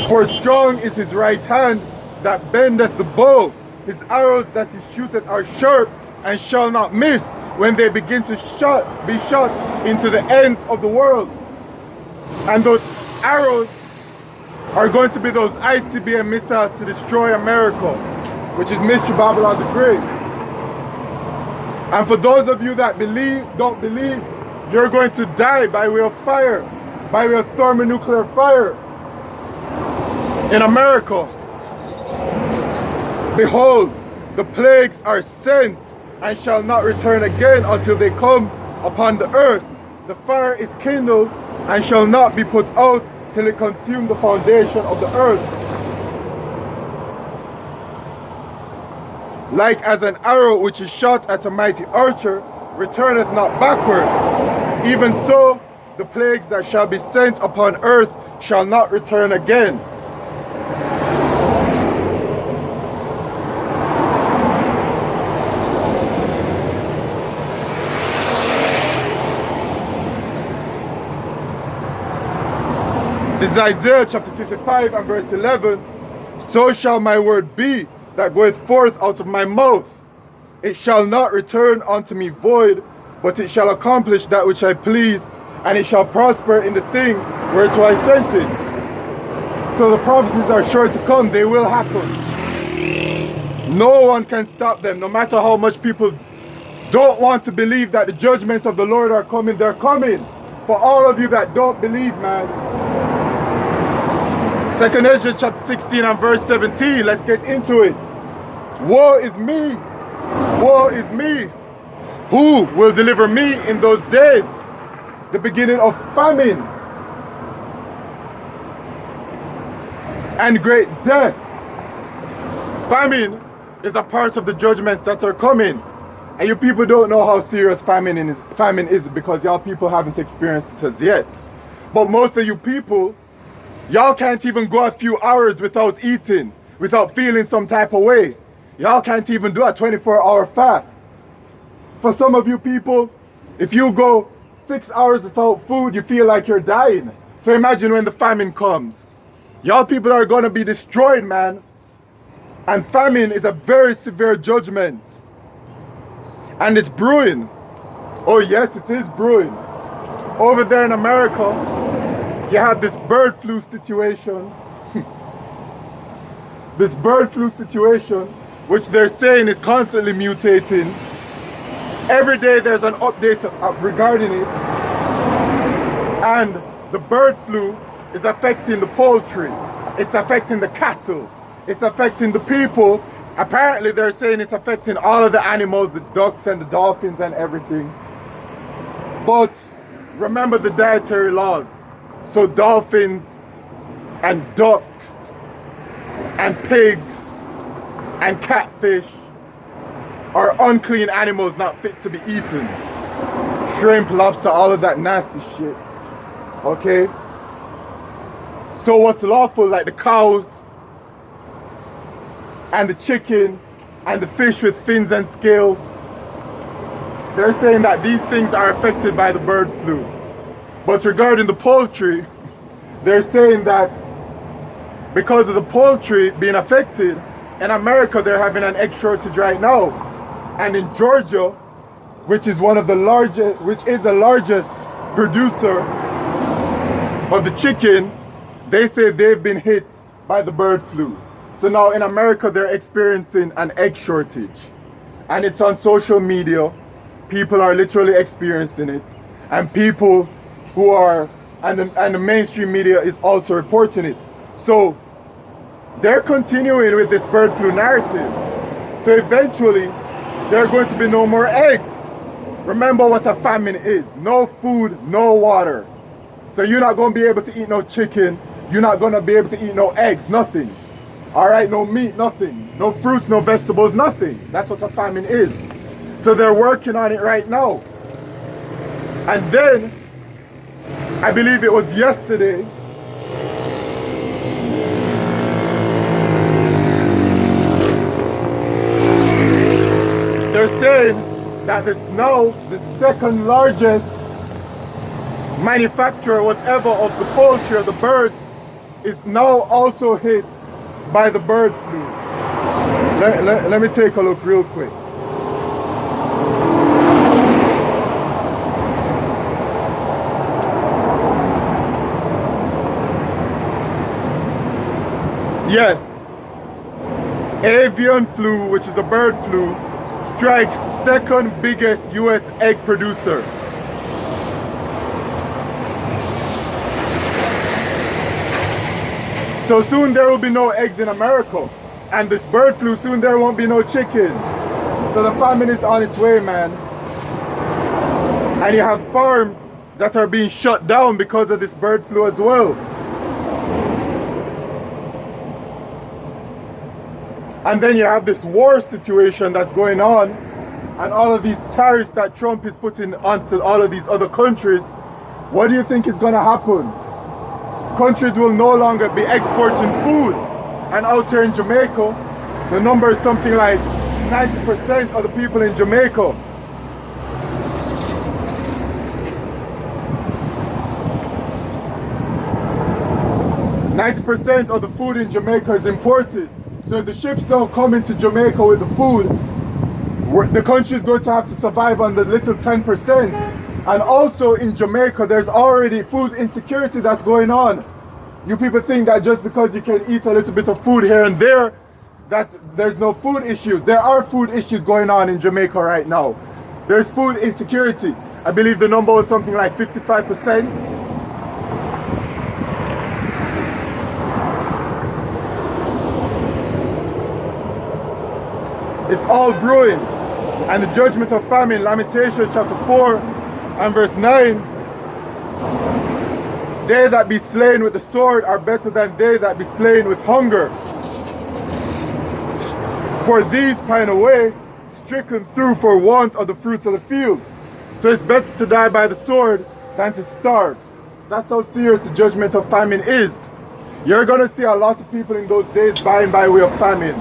For strong is his right hand that bendeth the bow. His arrows that he shooteth are sharp and shall not miss when they begin to be shot into the ends of the world. And those arrows are going to be those ICBM missiles to destroy America, which is Mystery Babylon the Great. And for those of you that don't believe, you're going to die by way of fire, by way of thermonuclear fire in America. Behold, the plagues are sent and shall not return again until they come upon the earth. The fire is kindled and shall not be put out till it consume the foundation of the earth. Like as an arrow which is shot at a mighty archer, returneth not backward, even so the plagues that shall be sent upon earth shall not return again. This is Isaiah chapter 55 and verse 11. So shall my word be that goeth forth out of my mouth. It shall not return unto me void, but it shall accomplish that which I please, and it shall prosper in the thing whereto I sent it. So the prophecies are sure to come. They will happen. No one can stop them, no matter how much people don't want to believe that the judgments of the Lord are coming. They're coming. For all of you that don't believe, man. 2nd Ezra chapter 16 and verse 17. Let's get into it. Woe is me. Woe is me. Who will deliver me in those days? The beginning of famine and great death. Famine is a part of the judgments that are coming. And you people don't know how serious famine is because y'all people haven't experienced it as yet. But most of you people, y'all can't even go a few hours without eating, without feeling some type of way. Y'all can't even do a 24-hour fast. For some of you people, if you go 6 hours without food, you feel like you're dying. So imagine when the famine comes. Y'all people are gonna be destroyed, man. And famine is a very severe judgment. And it's brewing. Oh yes, it is brewing. Over there in America, you have this bird flu situation. This bird flu situation, which they're saying is constantly mutating. Every day there's an update regarding it. And the bird flu is affecting the poultry. It's affecting the cattle. It's affecting the people. Apparently they're saying it's affecting all of the animals, the ducks and the dolphins and everything. But remember the dietary laws. So dolphins and ducks and pigs and catfish are unclean animals not fit to be eaten. Shrimp, lobster, all of that nasty shit. Okay? So what's lawful, like the cows and the chicken and the fish with fins and scales, they're saying that these things are affected by the bird flu. But regarding the poultry, they're saying that because of the poultry being affected, in America they're having an egg shortage right now. And in Georgia, which is the largest producer of the chicken, they say they've been hit by the bird flu. So now in America they're experiencing an egg shortage. And it's on social media. People are literally experiencing it. And people who are, and the mainstream media is also reporting it. So they're continuing with this bird flu narrative. So eventually there are going to be no more eggs. Remember what a famine is. No food, no water. So you're not going to be able to eat no chicken. You're not going to be able to eat no eggs, nothing. All right, no meat, nothing. No fruits, no vegetables, nothing. That's what a famine is. So they're working on it right now. And then, I believe it was yesterday, they're saying that this now the second largest manufacturer, whatever, of the poultry, of the birds, is now also hit by the bird flu. Let me take a look real quick. Yes, avian flu, which is the bird flu, strikes second biggest US egg producer. So soon there will be no eggs in America. And this bird flu, soon there won't be no chicken. So the famine is on its way, man. And you have farms that are being shut down because of this bird flu as well. And then you have this war situation that's going on, and all of these tariffs that Trump is putting onto all of these other countries. What do you think is going to happen? Countries will no longer be exporting food. And out here in Jamaica, the number is something like 90% of the people in Jamaica. %90 of the food in Jamaica is imported. So if the ships don't come into Jamaica with the food, the country is going to have to survive on the little 10%. And also in Jamaica, there's already food insecurity that's going on. You people think that just because you can eat a little bit of food here and there, that there's no food issues. There are food issues going on in Jamaica right now. There's food insecurity. I believe the number was something like 55%. It's all brewing. And the judgment of famine, Lamentations chapter 4 and verse 9. They that be slain with the sword are better than they that be slain with hunger. For these pine away, stricken through for want of the fruits of the field. So it's better to die by the sword than to starve. That's how serious the judgment of famine is. You're going to see a lot of people in those days dying by way of famine.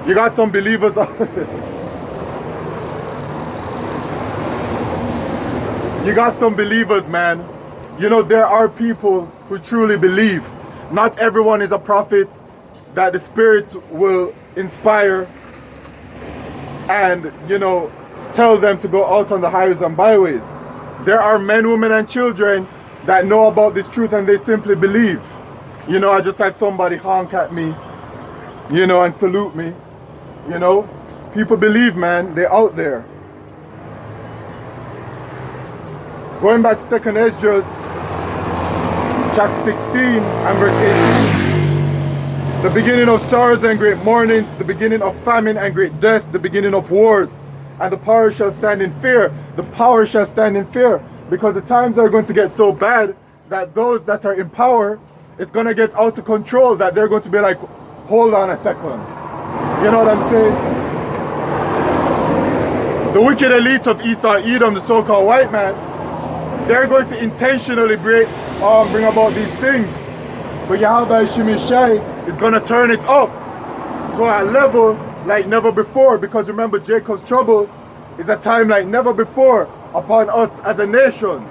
You got some believers. You got some believers, man. You know, there are people who truly believe. Not everyone is a prophet that the Spirit will inspire and, you know, tell them to go out on the highways and byways. There are men, women, and children that know about this truth and they simply believe. You know, I just had somebody honk at me, you know, and salute me. You know, people believe, man. They're out there. Going back to 2nd Esdras, chapter 16 and verse 18. The beginning of sorrows and great mournings, the beginning of famine and great death, the beginning of wars. And the power shall stand in fear. The power shall stand in fear. Because the times are going to get so bad that those that are in power, it's going to get out of control, that they're going to be like, hold on a second. You know what I'm saying? The wicked elite of Esau, Edom, the so-called white man, they're going to intentionally bring about these things. But Yahweh Shemishai is going to turn it up to a level like never before. Because remember, Jacob's trouble is a time like never before upon us as a nation.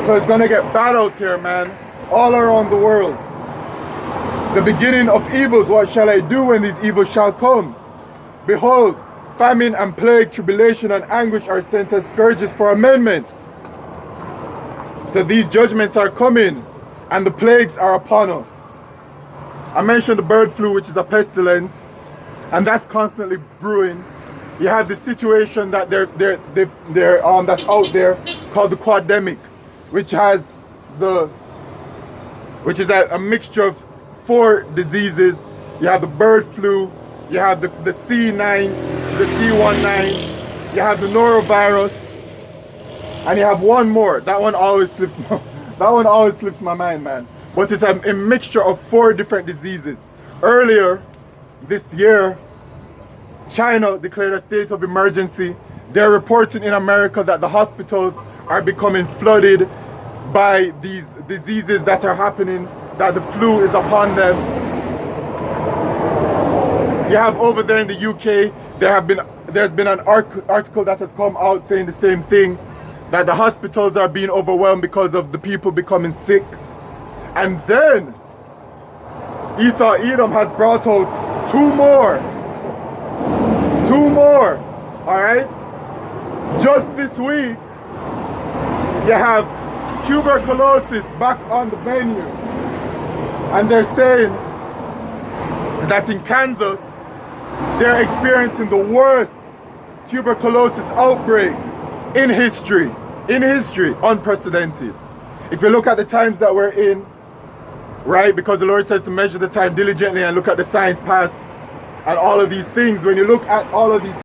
So it's going to get bad out here, man. All around the world. The beginning of evils, what shall I do when these evils shall come? Behold, famine and plague, tribulation and anguish are sent as scourges for amendment. So these judgments are coming, and the plagues are upon us. I mentioned the bird flu, which is a pestilence, and that's constantly brewing. You have the situation that that's out there called the quademic, which is a mixture of 4 diseases. You have the bird flu, you have the C9, the C19, you have the norovirus, and you have one more. That one always slips my mind, man. But it's a mixture of 4 different diseases. Earlier this year, China declared a state of emergency. They're reporting in America that the hospitals are becoming flooded by these diseases that are happening, that the flu is upon them. You have over there in the UK, there's been an article that has come out saying the same thing, that the hospitals are being overwhelmed because of the people becoming sick. And then Esau Edom has brought out two more, all right? Just this week, you have tuberculosis back on the menu. And they're saying that in Kansas, they're experiencing the worst tuberculosis outbreak in history, unprecedented. If you look at the times that we're in, right, because the Lord says to measure the time diligently and look at the signs past and all of these things, when you look at all of these